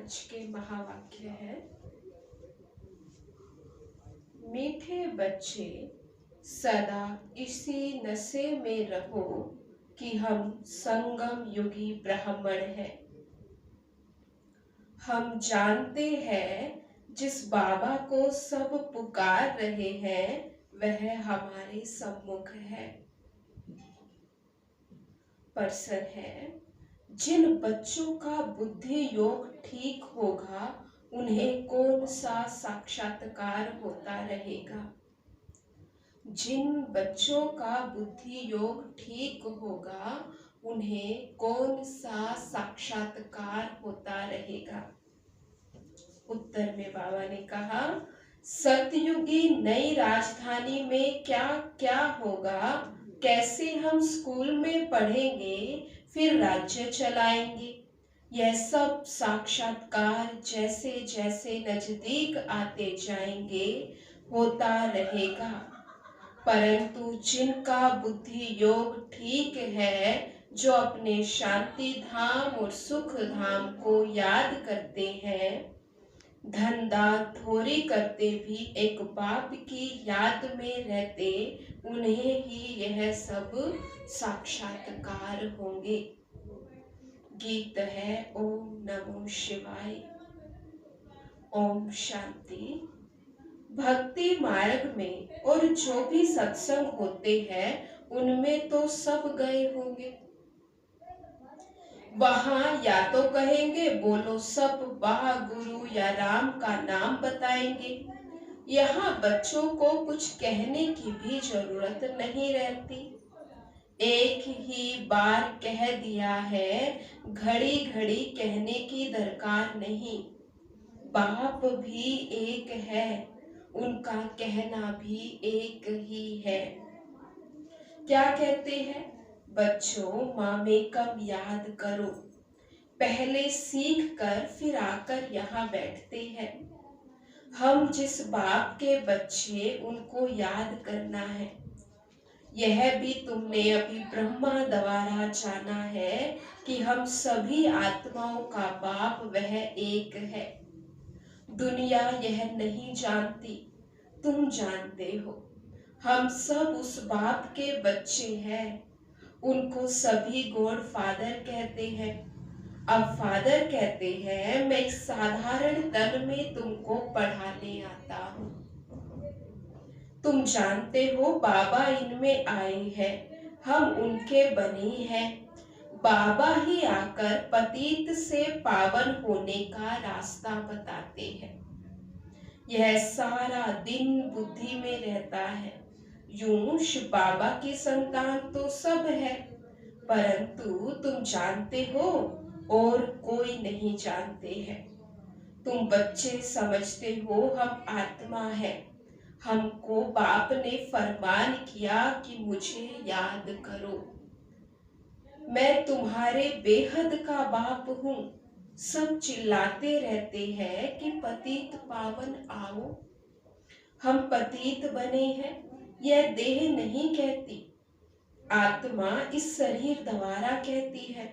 आज के महावाक्य है। मीठे बच्चे सदा इसी नशे में रहो कि हम संगम युगी ब्राह्मण हैं। हम जानते हैं जिस बाबा को सब पुकार रहे हैं वह हमारे सम्मुख है। प्रश्न है, जिन बच्चों का बुद्धि योग ठीक होगा उन्हें कौन सा साक्षात्कार होता रहेगा? जिन बच्चों का बुद्धि योग ठीक होगा उन्हें कौन सा साक्षात्कार होता रहेगा? उत्तर में बाबा ने कहा, सतयुगी नई राजधानी में क्या क्या होगा, कैसे हम स्कूल में पढ़ेंगे फिर राज्य चलाएंगे, यह सब साक्षात्कार जैसे जैसे नजदीक आते जाएंगे होता रहेगा। परंतु जिनका बुद्धि योग ठीक है, जो अपने शांति धाम और सुख धाम को याद करते हैं, धंधा थोड़ी करते भी एक बाप की याद में रहते, उन्हें ही यह सब साक्षात्कार होंगे। गीत है ओम नमो शिवाय। ओम शांति। भक्ति मार्ग में और जो भी सत्संग होते हैं उनमें तो सब गए होंगे। वहां या तो कहेंगे बोलो सब वाह गुरु या राम का नाम बताएंगे। यहाँ बच्चों को कुछ कहने की भी जरूरत नहीं रहती। एक ही बार कह दिया है, घड़ी घड़ी कहने की दरकार नहीं। बाप भी एक है, उनका कहना भी एक ही है। क्या कहते हैं? बच्चों मामेकम याद करो। पहले सीख कर फिर आकर यहाँ बैठते हैं। हम जिस बाप के बच्चे उनको याद करना है। यह भी तुमने अभी ब्रह्मा द्वारा जाना है कि हम सभी आत्माओं का बाप वह एक है। दुनिया यह नहीं जानती, तुम जानते हो। हम सब उस बाप के बच्चे हैं। उनको सभी गॉड फादर कहते हैं। अब फादर कहते हैं, मैं एक साधारण तन में तुमको पढ़ाने आता हूँ। तुम जानते हो बाबा इनमें आए हैं, हम उनके बने हैं। बाबा ही आकर पतित से पावन होने का रास्ता बताते हैं। यह सारा दिन बुद्धि में रहता है। यूं शिव बाबा की संतान तो सब है, परंतु तुम जानते हो और कोई नहीं जानते हैं। तुम बच्चे समझते हो हम आत्मा है। हमको बाप ने फरमान किया कि मुझे याद करो। मैं तुम्हारे बेहद का बाप हूँ। सब चिल्लाते रहते हैं कि पतित पावन आओ। हम पतित बने हैं, यह देह नहीं कहती, आत्मा इस शरीर द्वारा कहती है।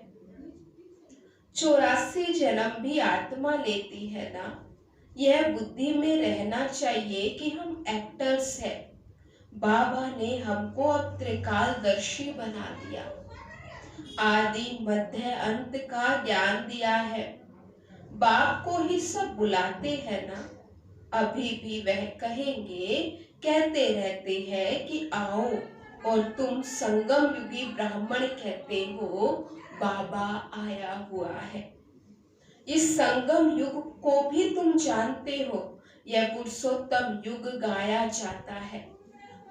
84 जन्म भी आत्मा लेती है ना। यह बुद्धि में रहना चाहिए कि हम एक्टर्स हैं। बाबा ने हमको अब त्रिकालदर्शी बना दिया। आदि मध्य अंत का ज्ञान दिया है। बाप को ही सब बुलाते हैं ना। अभी भी वह कहेंगे, कहते रहते हैं कि आओ, और तुम संगम युगी ब्राह्मण कहते हो बाबा आया हुआ है। इस संगम युग को भी तुम जानते हो। यह पुरुषोत्तम युग गाया जाता है।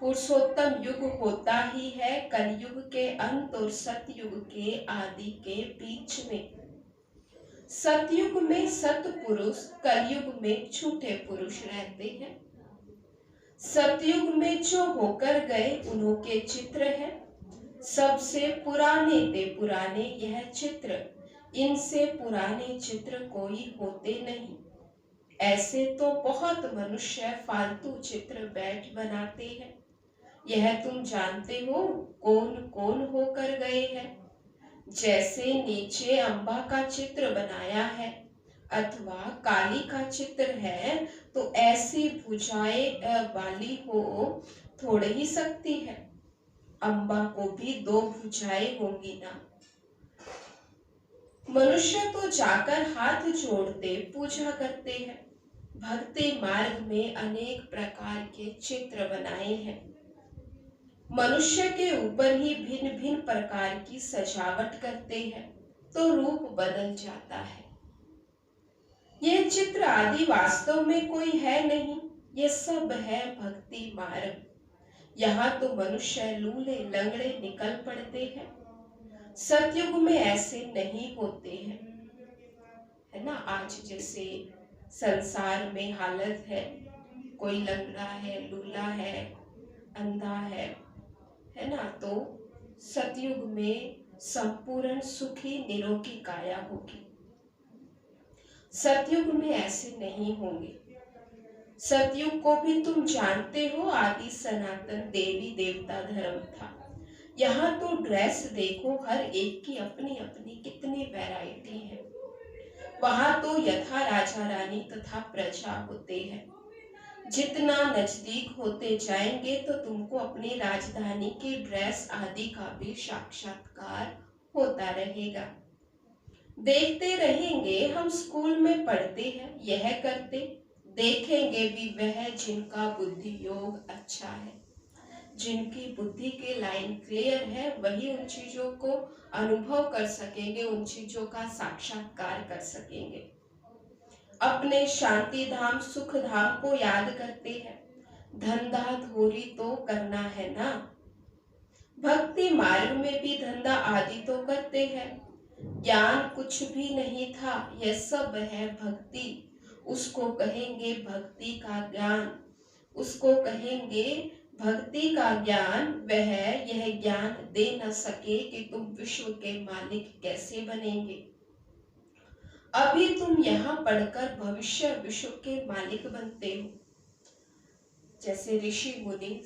पुरुषोत्तम युग होता ही है कलयुग के अंत और सतयुग के आदि के बीच में। सतयुग में सतपुरुष, कलयुग में झूठे पुरुष रहते हैं। सतयुग में जो होकर गए उन्हों के चित्र है। सबसे पुराने ते पुराने यह चित्र, इनसे पुराने चित्र कोई होते नहीं। ऐसे तो बहुत मनुष्य फालतू चित्र बैठ बनाते हैं। यह तुम जानते हो कौन कौन होकर गए हैं। जैसे नीचे अम्बा का चित्र बनाया है, अथवा काली का चित्र है तो ऐसी भुजाएं वाली हो थोड़ ही सकती है। अम्बा को भी दो भुजाएं होंगी ना। मनुष्य तो जाकर हाथ जोड़ते पूजा करते हैं। भक्ति मार्ग में अनेक प्रकार के चित्र बनाए हैं। मनुष्य के ऊपर ही भिन्न भिन्न प्रकार की सजावट करते हैं तो रूप बदल जाता है। यह चित्र आदि वास्तव में कोई है नहीं, ये सब है भक्ति मार्ग। यहाँ तो मनुष्य लूले लंगड़े निकल पड़ते हैं। सतयुग में ऐसे नहीं होते हैं, है ना। आज जैसे संसार में हालत है, कोई लंगड़ा है, लूला है, अंधा है ना। तो सतयुग में संपूर्ण सुखी निरोगी काया होगी। सतयुग में ऐसे नहीं होंगे। सतयुग को भी तुम जानते हो, आदि सनातन देवी देवता धर्म था। यहाँ तो ड्रेस देखो, हर एक की अपनी अपनी कितनी वैरायटी है। वहां तो यथा राजा रानी तथा प्रजा होते हैं। जितना नजदीक होते जाएंगे तो तुमको अपनी राजधानी की ड्रेस आदि का भी साक्षात्कार होता रहेगा। देखते रहेंगे, हम स्कूल में पढ़ते हैं, यह करते देखेंगे भी वह जिनका बुद्धि योग अच्छा है, जिनकी बुद्धि के लाइन क्लियर है, वही उन चीजों को अनुभव कर सकेंगे, उन चीजों का साक्षात्कार कर सकेंगे। अपने शांति धाम सुख धाम को याद करते हैं। धंधा धोरी तो करना है ना। भक्ति मार्ग में भी धंधा आदि तो करते हैं। ज्ञान कुछ भी नहीं था, यह सब है भक्ति। उसको कहेंगे भक्ति का ज्ञान, उसको कहेंगे भक्ति का ज्ञान। वह यह ज्ञान दे न सके कि तुम विश्व के मालिक कैसे बनेंगे। अभी तुम यहाँ पढ़कर भविष्य विश्व के मालिक बनते हो। जैसे ऋषि मुनि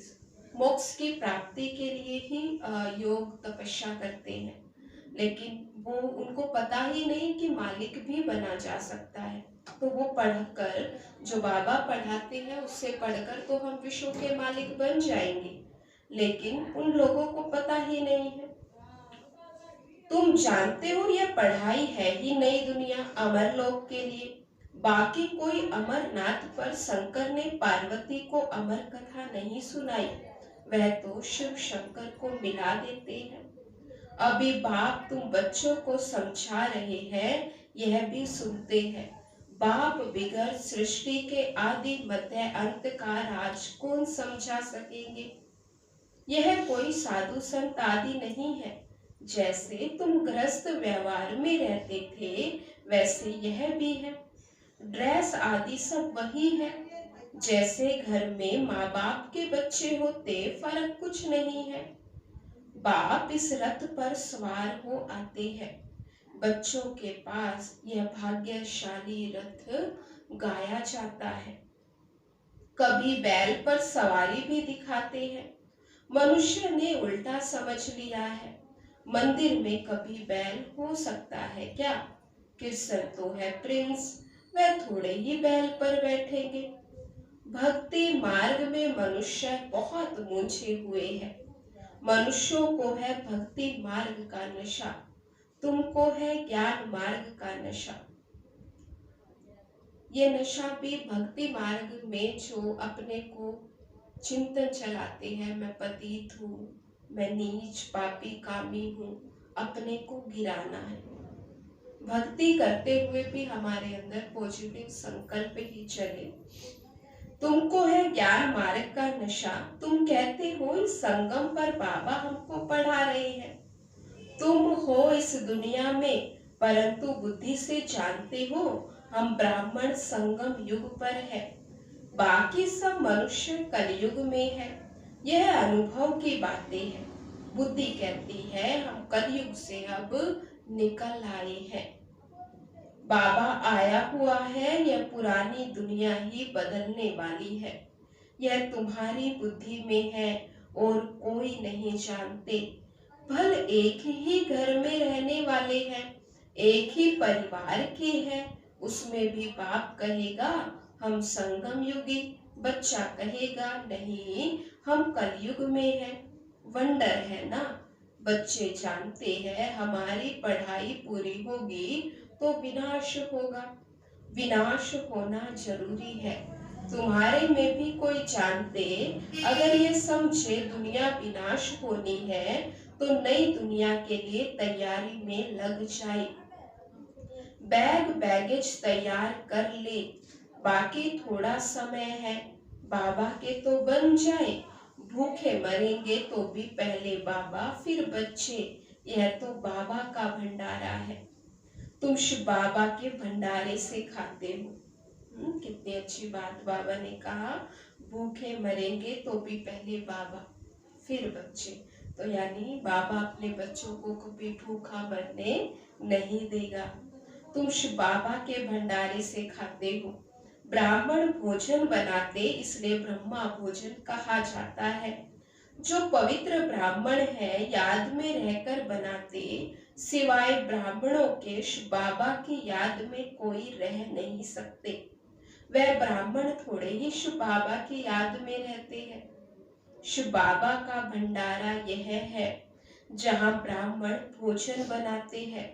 मोक्ष की प्राप्ति के लिए ही योग तपस्या करते हैं, लेकिन वो उनको पता ही नहीं कि मालिक भी बना जा सकता है। तो वो पढ़कर, जो बाबा पढ़ाते हैं उससे पढ़कर तो हम विश्व के मालिक बन जाएंगे, लेकिन उन लोगों को पता ही नहीं है। तुम जानते हो यह पढ़ाई है ही नई दुनिया अमर लोक के लिए। बाकी कोई अमरनाथ पर शंकर ने पार्वती को अमर कथा नहीं सुनाई, वह तो शिव शंकर को मिला देते हैं। अभी बाप तुम बच्चों को समझा रहे हैं, यह भी सुनते हैं। बाप बिगड़ सृष्टि के आदि मध्य अंत का राज कौन समझा सकेंगे। यह कोई साधु संत आदि नहीं है। जैसे तुम गृहस्थ व्यवहार में रहते थे, वैसे यह भी है। ड्रेस आदि सब वही है। जैसे घर में माँ बाप के बच्चे होते, फर्क कुछ नहीं है। बाप इस रथ पर सवार हो आते हैं। बच्चों के पास यह भाग्यशाली रथ गाया जाता है। कभी बैल पर सवारी भी दिखाते हैं। मनुष्य ने उल्टा समझ लिया है। मंदिर में कभी बैल हो सकता है क्या? कृष्ण तो है प्रिंस, वह थोड़े ही बैल पर बैठेंगे। भक्ति मार्ग में मनुष्य बहुत मूंझे हुए हैं। मनुष्यों को है भक्ति मार्ग का नशा, तुमको है ज्ञान मार्ग का नशा। ये नशा भी भक्ति मार्ग में जो अपने को चिंतन चलाते हैं, मैं पतित हूँ, मैं नीच पापी कामी हूँ, अपने को गिराना है। भक्ति करते हुए भी हमारे अंदर पॉजिटिव संकल्प ही चले। तुमको है ज्ञान मार्ग का नशा। तुम कहते हो इस संगम पर बाबा हमको पढ़ा रहे हैं। तुम हो इस दुनिया में, परंतु बुद्धि से जानते हो हम ब्राह्मण संगम युग पर है, बाकी सब मनुष्य कलयुग में है। यह अनुभव की बातें हैं। बुद्धि कहती है हम कलयुग से अब निकल आए हैं। बाबा आया हुआ है, यह पुरानी दुनिया ही बदलने वाली है। यह तुम्हारी बुद्धि में है और कोई नहीं जानते। भल एक ही घर में रहने वाले हैं, एक ही परिवार के हैं, उसमें भी बाप कहेगा हम संगम युगी, बच्चा कहेगा नहीं हम कलयुग में है। वंडर है ना। बच्चे जानते हैं हमारी पढ़ाई पूरी होगी तो विनाश होगा, विनाश होना जरूरी है। तुम्हारे में भी कोई जानते अगर ये समझे दुनिया विनाश होनी है तो नई दुनिया के लिए तैयारी में लग जाए। बैग बैगेज तैयार कर ले, बाकी थोड़ा समय है, बाबा के तो बन जाए। भूखे मरेंगे तो भी पहले बाबा फिर बच्चे, यह तो बाबा का भंडारा है। तुम शिव बाबा के भंडारे से खाते हो। कितनी अच्छी बात बाबा ने कहा, भूखे मरेंगे तो भी पहले बाबा फिर बच्चे। तो यानी बाबा अपने बच्चों को कभी भूखा मरने नहीं देगा। तुम शिव बाबा के भंडारे से खाते हो। ब्राह्मण भोजन बनाते इसलिए ब्रह्मा भोजन कहा जाता है। जो पवित्र ब्राह्मण है याद में रहकर बनाते, सिवाय ब्राह्मणों के शिव बाबा की याद में कोई रह नहीं सकते। वह ब्राह्मण थोड़े ही शिव बाबा की याद में रहते हैं। शिव बाबा का भंडारा यह है जहाँ ब्राह्मण भोजन बनाते हैं।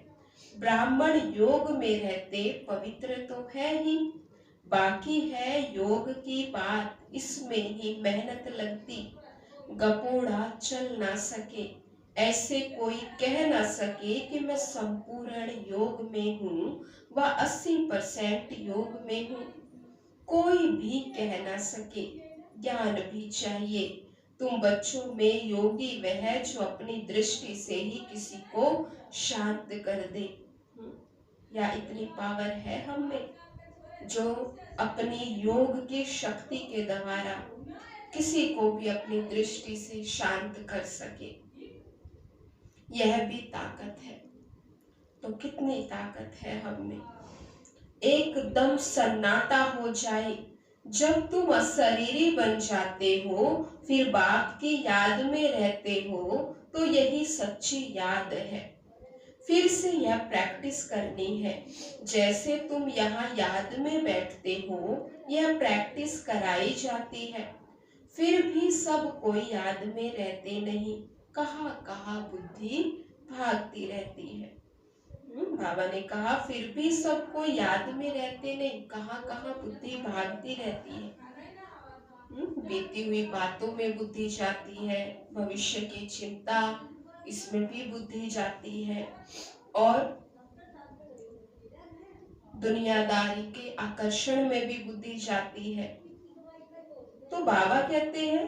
ब्राह्मण योग में रहते पवित्र तो है ही, बाकी है योग की बात, इसमें ही मेहनत लगती। गपोड़ा चल ना सके, ऐसे कोई कह ना सके कि मैं संपूर्ण योग में हूँ व 80% योग में हूँ। कोई भी कह ना सके। ज्ञान भी चाहिए। तुम बच्चों में योगी वह है जो अपनी दृष्टि से ही किसी को शांत कर दे। या इतनी पावर है हम में जो अपनी योग की शक्ति के द्वारा किसी को भी अपनी दृष्टि से शांत कर सके। यह भी ताकत है। तो कितनी ताकत है हम में। एकदम सन्नाटा हो जाए जब तुम अशरीरी बन जाते हो, फिर बाप की याद में रहते हो, तो यही सच्ची याद है। फिर से यह प्रैक्टिस करनी है। जैसे तुम यहाँ याद में बैठते हो, यह प्रैक्टिस कराई जाती है। फिर भी सब कोई याद में रहते नहीं, कहाँ कहाँ बुद्धि भागती रहती है। बाबा ने कहा फिर भी सबको याद में रहते नहीं, कहाँ कहाँ बुद्धि भागती रहती है। बीती हुई बातों में बुद्धि जाती है, भविष्य की चिंता इसमें भी बुद्धि जाती है, और दुनियादारी के आकर्षण में भी बुद्धि जाती है। तो बाबा कहते हैं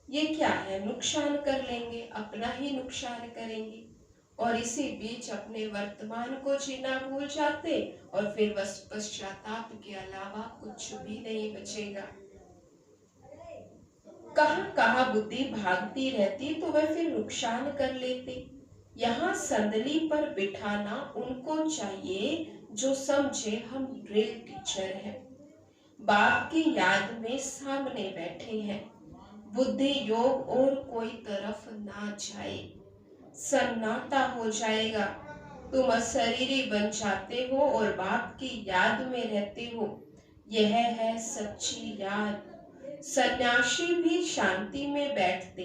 ये क्या है, नुकसान कर लेंगे, अपना ही नुकसान करेंगे, और इसी बीच अपने वर्तमान को जीना भूल जाते, और फिर बस पश्चाताप के अलावा कुछ भी नहीं बचेगा। कहाँ कहाँ बुद्धि भागती रहती तो वह फिर नुकसान कर लेते। यहाँ संदली पर बिठाना उनको चाहिए जो समझे हम ड्रिल टीचर हैं, बाप की याद में सामने बैठे हैं। बुद्धि योग और कोई तरफ ना जाए, सन्नाटा हो जाएगा। तुम अशरीरी बन जाते हो और बाप की याद में रहते हो, यह है सच्ची याद। सन्यासी भी शांति में बैठते,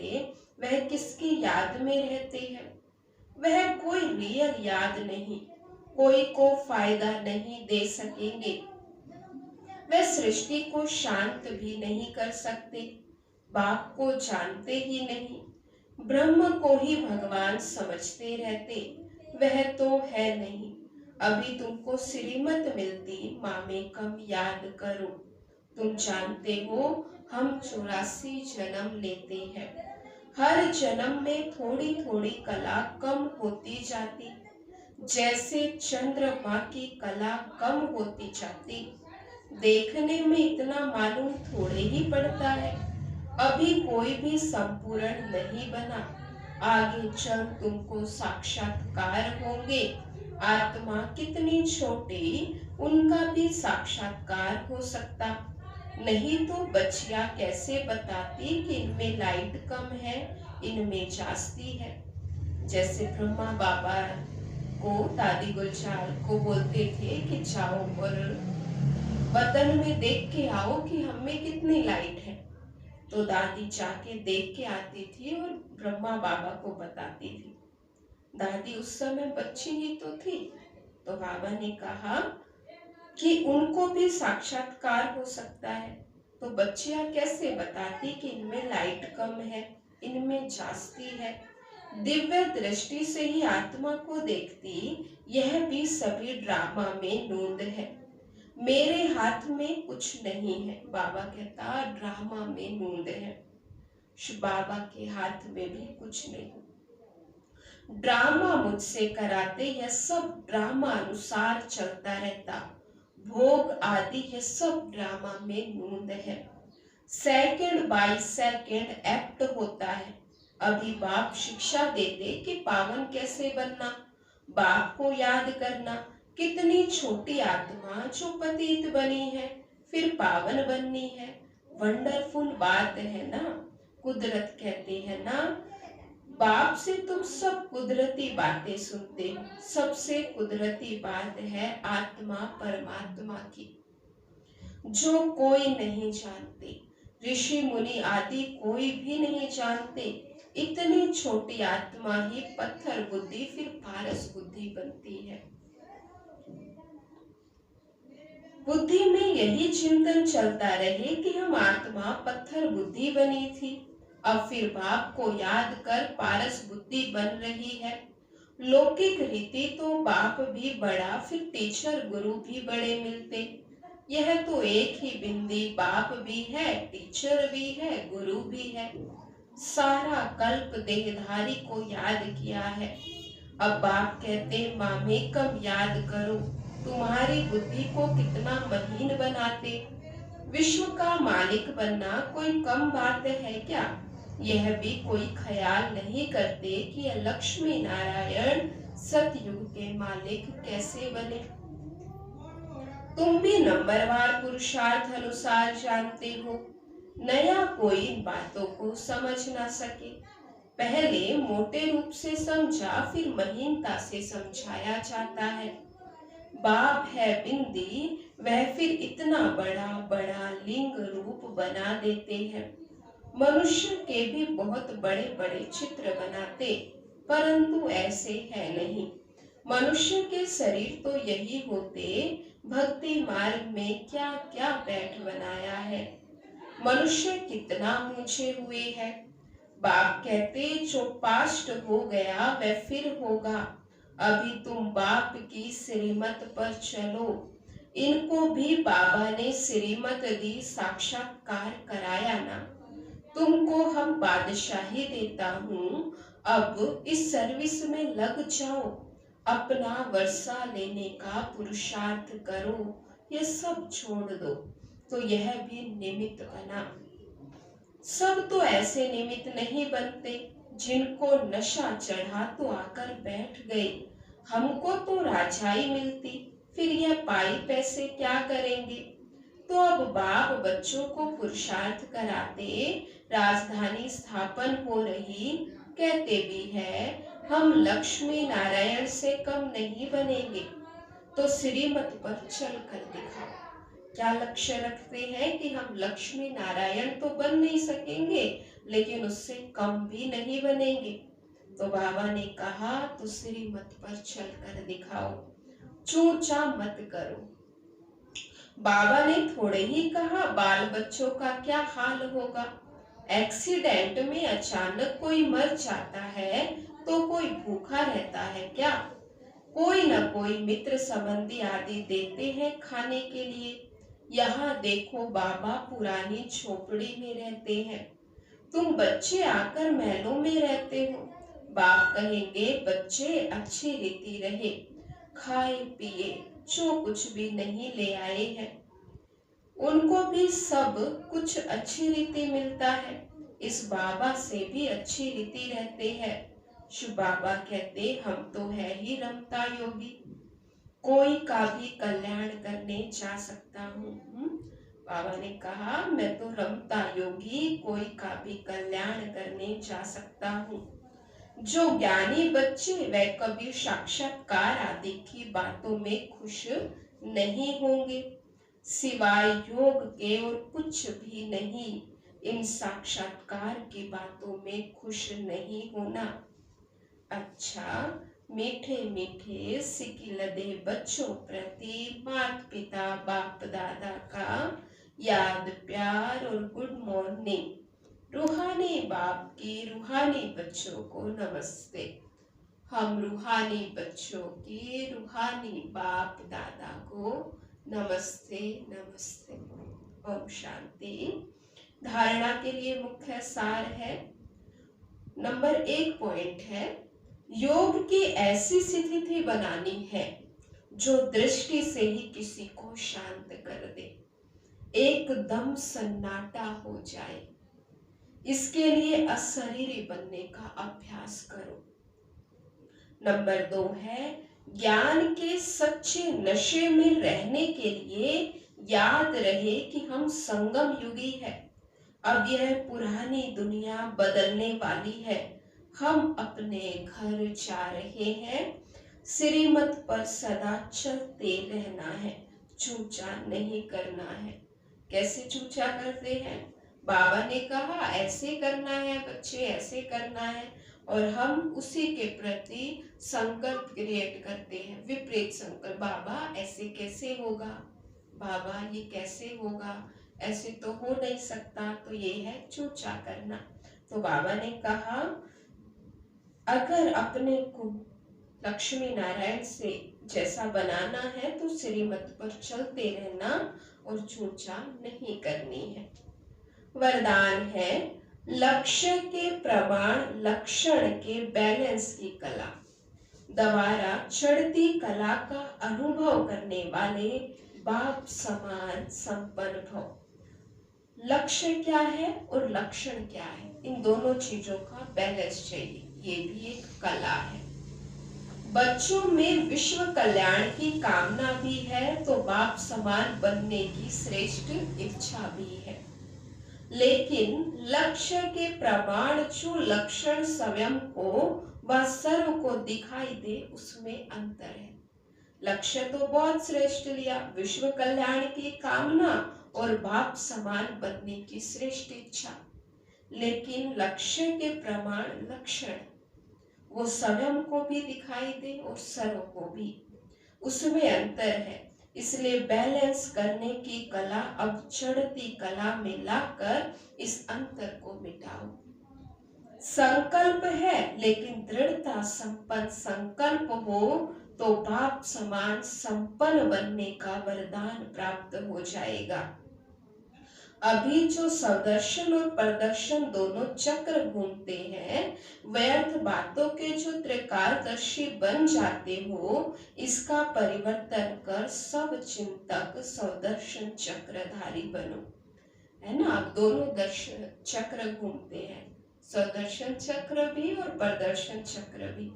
वह किसकी याद में रहते हैं? वह कोई रियल याद नहीं, कोई को फायदा नहीं दे सकेंगे। वह सृष्टि को शांत भी नहीं कर सकते, बाप को जानते ही नहीं, ब्रह्म को ही भगवान समझते रहते, वह तो है नहीं। अभी तुमको श्रीमत मिलती, माँ में कम याद करो। तुम जानते हो हम 84 जन्म लेते हैं, हर जन्म में थोड़ी थोड़ी कला कम होती जाती, जैसे चंद्रमा की कला कम होती जाती। देखने में इतना मालूम थोड़े ही पड़ता है। अभी कोई भी संपूर्ण नहीं बना, आगे चल तुमको साक्षात्कार होंगे। आत्मा कितनी छोटी, उनका भी साक्षात्कार हो सकता। नहीं तो बच्चियां कैसे बताती कि इनमें लाइट कम है, इनमें जास्ती है। जैसे ब्रह्मा बाबा को, दादी गुलजार को बोलते थे कि जाओ और बर्तन में देख के आओ कि हम में कितनी लाइट है। तो दादी जाके देख के आती थी और ब्रह्मा बाबा को बताती थी। दादी उस समय बच्ची ही तो थी। तो बाबा ने कहा कि उनको भी साक्षात्कार हो सकता है, तो बच्चियां कैसे बताती कि इनमें लाइट कम है, इनमें जास्ती है। दिव्य दृष्टि से ही आत्मा को देखती, यह भी सभी ड्रामा में नूंद है। मेरे हाथ में कुछ नहीं है, बाबा कहता ड्रामा में नूंद है। बाबा के हाथ में भी कुछ नहीं। ड्रामा मुझसे कराते, यह सब ड्रामा अनुसार चलता रहता। भोग आदि यह सब ड्रामा में नूंद है। सेकंड बाय सेकंड एक्ट होता है। अभी बाप शिक्षा देते कि पावन कैसे बनना, बाप को याद करना। कितनी छोटी आत्मा जो पतित बनी है, फिर पावन बननी है। वंडरफुल बात है ना। कुदरत कहती है ना, बाप से तुम सब कुदरती बातें सुनते हो। सबसे कुदरती बात है आत्मा परमात्मा की, जो कोई नहीं जानते। ऋषि मुनि आदि कोई भी नहीं जानते। इतनी छोटी आत्मा ही पत्थर बुद्धि फिर पारस बुद्धि बनती है। बुद्धि में यही चिंतन चलता रहे कि हम आत्मा पत्थर बुद्धि बनी थी, अब फिर बाप को याद कर पारस बुद्धि बन रही है। लौकिक रीति तो बाप भी बड़ा, फिर टीचर गुरु भी बड़े मिलते। यह तो एक ही बिंदी, बाप भी है, टीचर भी है, गुरु भी है। सारा कल्प देहधारी को याद किया है। अब बाप कहते मामेकम याद करो, तुम्हारी बुद्धि को कितना महीन बनाते। विश्व का मालिक बनना कोई कम बात है क्या? यह भी कोई ख्याल नहीं करते कि यह लक्ष्मी नारायण सतयुग के मालिक कैसे बने। तुम भी नंबरवार पुरुषार्थ अनुसार जानते हो, नया कोई इन बातों को समझ ना सके। पहले मोटे रूप से समझा, फिर महीनता से समझाया जाता है। बाप है बिंदी, वह फिर इतना बड़ा बड़ा लिंग रूप बना देते हैं। मनुष्य के भी बहुत बड़े बड़े चित्र बनाते, परंतु ऐसे है नहीं। मनुष्य के शरीर तो यही होते, भक्ति मार्ग में क्या क्या बैठ बनाया है। मनुष्य कितना ऊंचे हुए है। बाप कहते जो पास्ट हो गया वह फिर होगा। अभी तुम बाप की श्रीमत पर चलो। इनको भी बाबा ने श्रीमत दी, साक्षात्कार कराया ना। तुमको हम बादशाही देता हूँ, अब इस सर्विस में लग जाओ। अपना वर्षा लेने का पुरुषार्थ करो, ये सब छोड़ दो। तो यह भी निमित्त बना। सब तो ऐसे निमित्त नहीं बनते जिनको नशा चढ़ा तो आकर बैठ गए। हमको तो राजाई मिलती, फिर यह पाई पैसे क्या करेंगे। तो अब बाप बच्चों को पुरुषार्थ कराते, राजधानी स्थापन हो रही, कहते भी है हम लक्ष्मी नारायण से कम नहीं बनेंगे। तो श्रीमत पर चल कर दिखाओ। क्या लक्ष्य रखते हैं कि हम लक्ष्मी नारायण तो बन नहीं सकेंगे, लेकिन उससे कम भी नहीं बनेंगे। तो बाबा ने कहा तो श्रीमत पर चल कर दिखाओ, चूचा मत करो। बाबा ने थोड़े ही कहा बाल बच्चों का क्या हाल होगा। एक्सीडेंट में अचानक कोई मर जाता है तो कोई भूखा रहता है क्या? कोई न कोई मित्र संबंधी आदि देते हैं खाने के लिए। यहाँ देखो बाबा पुरानी झोपड़ी में रहते हैं, तुम बच्चे आकर महलों में रहते हो। बाप कहेंगे बच्चे अच्छी रीति रहे, खाए पिए, जो कुछ भी नहीं ले आए हैं उनको भी सब कुछ अच्छी रीति मिलता है। इस बाबा से भी अच्छी रीति रहते हैं। शिव बाबा कहते हम तो है ही रमता योगी, कोई का भी कल्याण करने जा सकता हूँ। बाबा ने कहा मैं तो रमता योगी, कोई का भी कल्याण करने जा सकता हूँ। जो ज्ञानी बच्चे वे कभी साक्षात्कार आदि की बातों में खुश नहीं होंगे, सिवाय योग के और कुछ भी नहीं। इन साक्षात्कार की बातों में खुश नहीं होना। अच्छा, मीठे मीठे सिकिलदे बच्चों प्रति माता पिता बाप दादा का याद प्यार और गुड मॉर्निंग। रूहानी बाप की रूहानी बच्चों को नमस्ते। हम रूहानी बच्चों की रूहानी बाप दादा को नमस्ते नमस्ते। ओम शांति। धारणा के लिए मुख्य सार है। नंबर 1 पॉइंट है, योग की ऐसी स्थिति बनानी है जो दृष्टि से ही किसी को शांत कर दे, एकदम सन्नाटा हो जाए। इसके लिए अशरीरी बनने का अभ्यास करो। नंबर 2 है, ज्ञान के सच्चे नशे में रहने के लिए याद रहे कि हम संगम युगी है। अब यह पुरानी दुनिया बदलने वाली है। हम अपने घर जा रहे हैं। श्रीमत पर सदा चलते रहना है, चूचा नहीं करना है। कैसे चूचा करते हैं? बाबा ने कहा ऐसे करना है बच्चे, ऐसे करना है, और हम उसी के प्रति संकल्प क्रिएट करते हैं, विपरीत संकल्प। बाबा ऐसे कैसे होगा, बाबा ये कैसे होगा, ऐसे तो हो नहीं सकता। तो ये है चूचा करना। तो बाबा ने कहा अगर अपने को लक्ष्मी नारायण से जैसा बनाना है तो श्रीमत पर चलते रहना और चूचा नहीं करनी है। वरदान है, लक्ष्य के प्रमाण लक्षण के बैलेंस की कला द्वारा चढ़ती कला का अनुभव करने वाले बाप समान संपन्न भव। लक्ष्य क्या है और लक्षण क्या है, इन दोनों चीजों का बैलेंस चाहिए। ये भी एक कला है। बच्चों में विश्व कल्याण की कामना भी है तो बाप समान बनने की श्रेष्ठ इच्छा भी है, लेकिन लक्ष्य के प्रमाण जो लक्षण स्वयं को व सर्व को दिखाई दे उसमें अंतर है। लक्ष्य तो बहुत श्रेष्ठ लिया, विश्व कल्याण की कामना और बाप समान बनने की श्रेष्ठ इच्छा, लेकिन लक्ष्य के प्रमाण लक्षण वो स्वयं को भी दिखाई दे और सर्व को भी, उसमें अंतर है। इसलिए बैलेंस करने की कला अब चढ़ती कला में लाकर इस अंतर को मिटाओ। संकल्प है लेकिन दृढ़ता संपन्न संकल्प हो तो बाप समान संपन्न बनने का वरदान प्राप्त हो जाएगा। अभी जो सदर्शन और प्रदर्शन दोनों चक्र घूमते हैं, व्यर्थ बातों के जो त्रिकालदर्शी बन जाते हो, इसका परिवर्तन कर सब चिंतक सदर्शन चक्रधारी बनो। है ना, अब दोनों दर्शन चक्र घूमते हैं, सदर्शन चक्र भी और प्रदर्शन चक्र भी।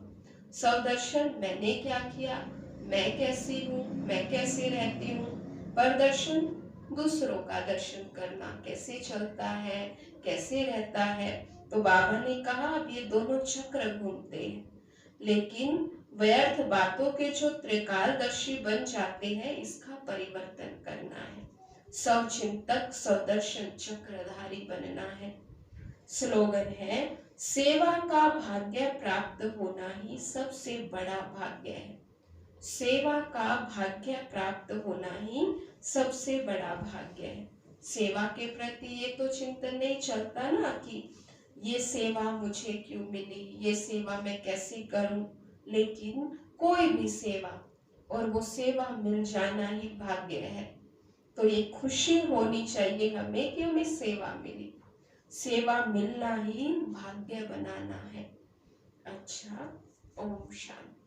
सदर्शन मैंने क्या किया, मैं कैसी हूँ, मैं कैसे रहती हूँ। प्रदर्शन दूसरों का दर्शन करना, कैसे चलता है, कैसे रहता है। तो बाबा ने कहा अब ये दोनों चक्र घूमते हैं, लेकिन व्यर्थ बातों के जो त्रिकालदर्शी बन जाते हैं इसका परिवर्तन करना है। सवचिंतक सदर्शन चक्रधारी बनना है। स्लोगन है, सेवा का भाग्य प्राप्त होना ही सबसे बड़ा भाग्य है। सेवा का भाग्य प्राप्त होना ही सबसे बड़ा भाग्य है। सेवा के प्रति ये तो चिंतन नहीं चलता ना कि ये सेवा मुझे क्यों मिली, ये सेवा मैं कैसे करूं, लेकिन कोई भी सेवा और वो सेवा मिल जाना ही भाग्य है। तो ये खुशी होनी चाहिए हमें कि हमें सेवा मिली। सेवा मिलना ही भाग्य बनाना है। अच्छा, ओम शांति।